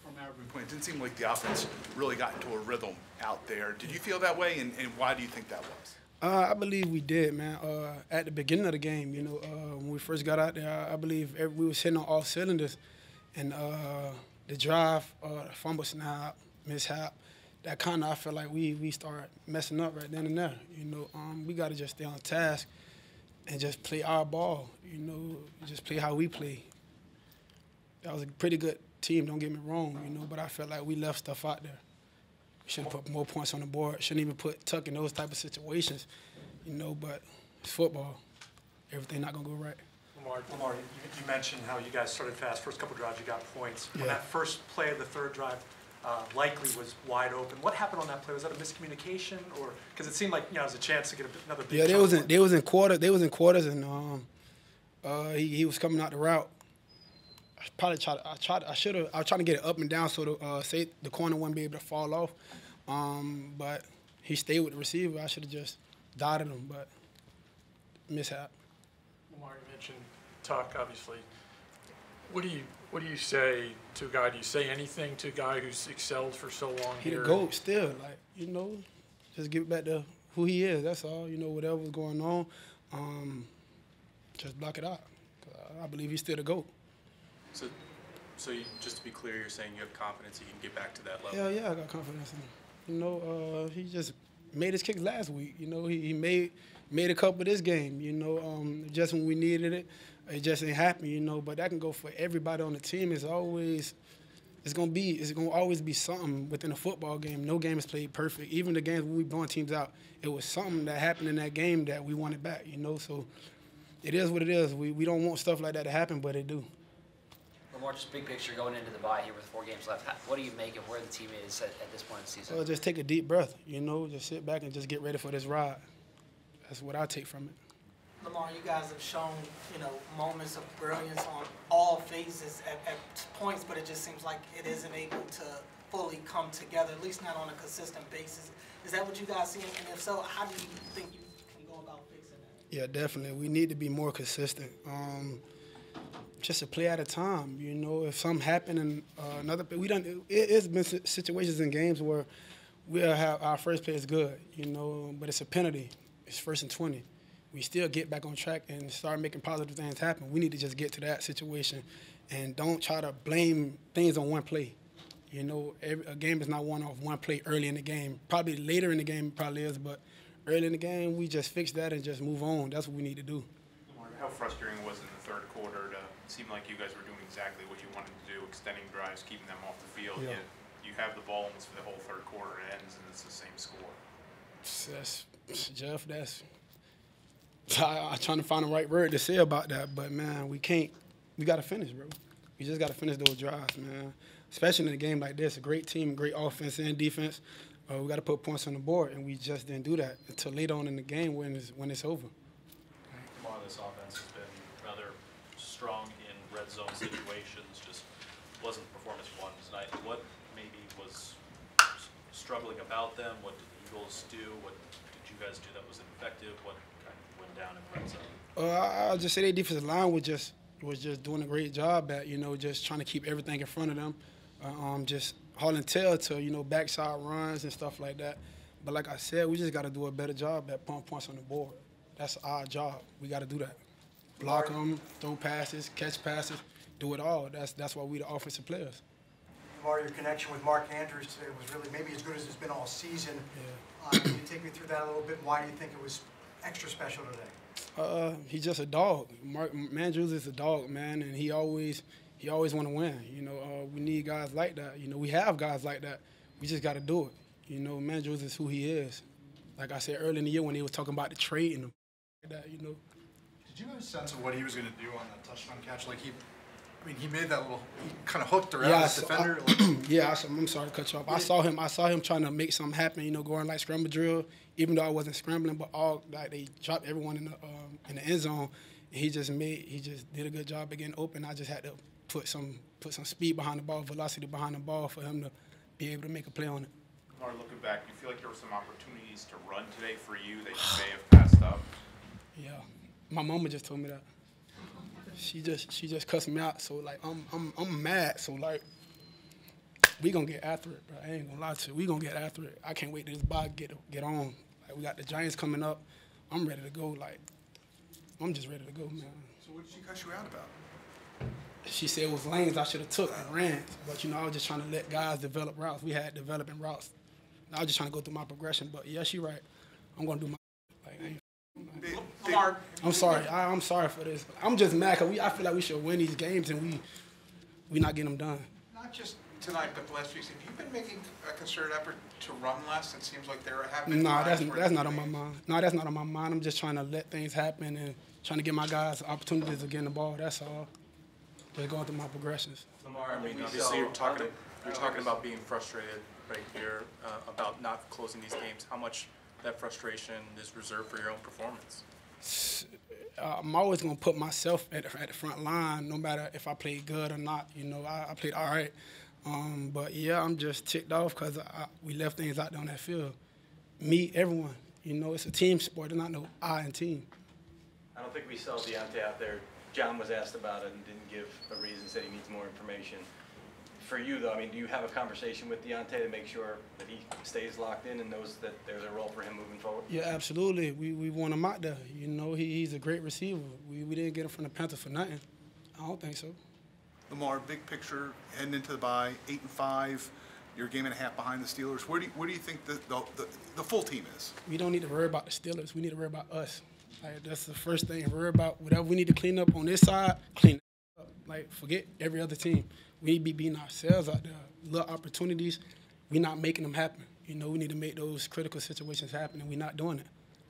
From our viewpoint, it didn't seem like the offense really got into a rhythm out there. Did you feel that way, and why do you think that was? I believe we did, man. At the beginning of the game, you know, when we first got out there, I believe we was hitting on all cylinders, and the drive, fumble snap, mishap, that kind of I feel like we started messing up right then and there. You know, we got to just stay on task and just play our ball. You know, just play how we play. That was a pretty good team, don't get me wrong, you know, but I felt like we left stuff out there. We should have put more points on the board. Shouldn't even put Tuck in those type of situations, you know, but it's football. Everything not going to go right. Lamar, you mentioned how you guys started fast. First couple drives, you got points. Yeah. When that first play of the third drive likely was wide open, what happened on that play? Was that a miscommunication, or because it seemed like, you know, it was a chance to get another big they was in quarters, and he was coming out the route. I was trying to get it up and down so the corner wouldn't be able to fall off. But he stayed with the receiver. I should have just dotted him, but mishap. Lamar, you mentioned Tuck, obviously. What do you say to a guy? Do you say anything to a guy who's excelled for so long He here? the GOAT still, like, you know, just give it back to who he is. That's all. You know, whatever's going on, just block it out. I believe he's still the GOAT. So just to be clear, you're saying you have confidence he can get back to that level? Hell yeah, I got confidence in him. You know, he just made his kicks last week. You know, he made a couple this game. You know, just when we needed it, it just ain't happen. You know, but that can go for everybody on the team. It's gonna always be something within a football game. No game is played perfect. Even the games when we blowing teams out, it was something that happened in that game that we wanted back. You know, so it is what it is. We don't want stuff like that to happen, but it do. More just big picture going into the bye here with 4 games left. What do you make of where the team is at this point in the season? Just take a deep breath, you know, just sit back and just get ready for this ride. That's what I take from it. Lamar, you guys have shown, you know, moments of brilliance on all phases at points, but it just seems like it isn't able to fully come together, at least not on a consistent basis. Is that what you guys see? And if so, how do you think you can go about fixing that? Yeah, definitely. We need to be more consistent. Just a play at a time, you know. If something happened and it's been situations in games where we'll have our first play is good, you know, but it's a penalty. It's 1st and 20. We still get back on track and start making positive things happen. We need to just get to that situation and don't try to blame things on one play. You know, a game is not won off one play early in the game. Probably later in the game it probably is, but early in the game we just fix that and just move on. That's what we need to do. How frustrating was it in the third quarter to seem like you guys were doing exactly what you wanted to do, extending drives, keeping them off the field, Yeah. yet you have the ball almost for the whole third quarter, it ends, and it's the same score? Jeff, I'm trying to find the right word to say about that, but, man, we got to finish, bro. We just got to finish those drives, man, especially in a game like this. A great team, great offense and defense. We got to put points on the board, and we just didn't do that until later on in the game when it's over. This offense has been rather strong in red zone situations, just wasn't the performance you wanted tonight. What maybe was struggling about them? What did the Eagles do? What did you guys do that was ineffective? What kind of went down in the red zone? I'll just say their defensive line was just doing a great job at, you know, just trying to keep everything in front of them, just hauling tail to, you know, backside runs and stuff like that. But like I said, we just got to do a better job at putting points on the board. That's our job. We got to do that. Block them, throw passes, catch passes, do it all. That's why we the offensive players. Lamar, your connection with Mark Andrews today was really maybe as good as it's been all season. Yeah. Can you take me through that a little bit? Why do you think it was extra special today? He's just a dog. Mark Andrews is a dog, man, and he always want to win. You know, we need guys like that. You know, we have guys like that. We just got to do it. You know, Andrews is who he is. Like I said earlier in the year when they was talking about the trade and that, you know. Did you have a sense of what he was going to do on that touchdown catch? Like he made that little, he kind of hooked around his defender. I'm sorry to cut you off. I saw him trying to make something happen. You know, going like scramble drill. Even though I wasn't scrambling, but they dropped everyone in the end zone. And he just did a good job of getting open. I just had to put some speed behind the ball, velocity behind the ball for him to be able to make a play on it. Lamar, looking back, you feel like there were some opportunities to run today for you that you may have passed up? Yeah, my mama just told me that. She just cussed me out. So like I'm mad. So like We gonna get after it, bro. I ain't gonna lie to you. We gonna get after it. I can't wait till this bye get on. Like, we got the Giants coming up. I'm ready to go. Like, I'm just ready to go, man. So what did she cuss you out about? She said it was lanes I should have took and ran. But, you know, I was just trying to let guys develop routes. We had developing routes. I was just trying to go through my progression. But, yeah, she right. I'm going to do my like, I ain't, Lamar, I'm sorry. I'm sorry for this. I'm just mad because I feel like we should win these games, and we not getting them done. Not just tonight, but the last few seasons. Have you been making a concerted effort to run less? It seems like there have been that's times where not on my mind. No, that's not on my mind. I'm just trying to let things happen and trying to give my guys opportunities to get in the ball. That's all. Just going through my progressions. Lamar, I mean, obviously you're talking about being frustrated right here about not closing these games. How much that frustration is reserved for your own performance? I'm always going to put myself at the front line, no matter if I played good or not. You know, I played all right. But, yeah, I'm just ticked off because we left things out there on that field. Me, everyone. You know, it's a team sport. It's not no I and team. I don't think we saw Deontay out there. John was asked about it and didn't give a reason, said he needs more information. For you, though, I mean, do you have a conversation with Deontay to make sure that he stays locked in and knows that there's a role for him moving forward? Yeah, absolutely. We want him out there. You know, he's a great receiver. We didn't get him from the Panthers for nothing. I don't think so. Lamar, big picture, heading into the bye, 8-5, you're a game and a half behind the Steelers. Where do you think the full team is? We don't need to worry about the Steelers. We need to worry about us. Like, that's the first thing. Worry about whatever we need to clean up on this side, clean it up. Like, forget every other team. We need to be beating ourselves out there. Little opportunities, we're not making them happen. You know, we need to make those critical situations happen, and we're not doing it.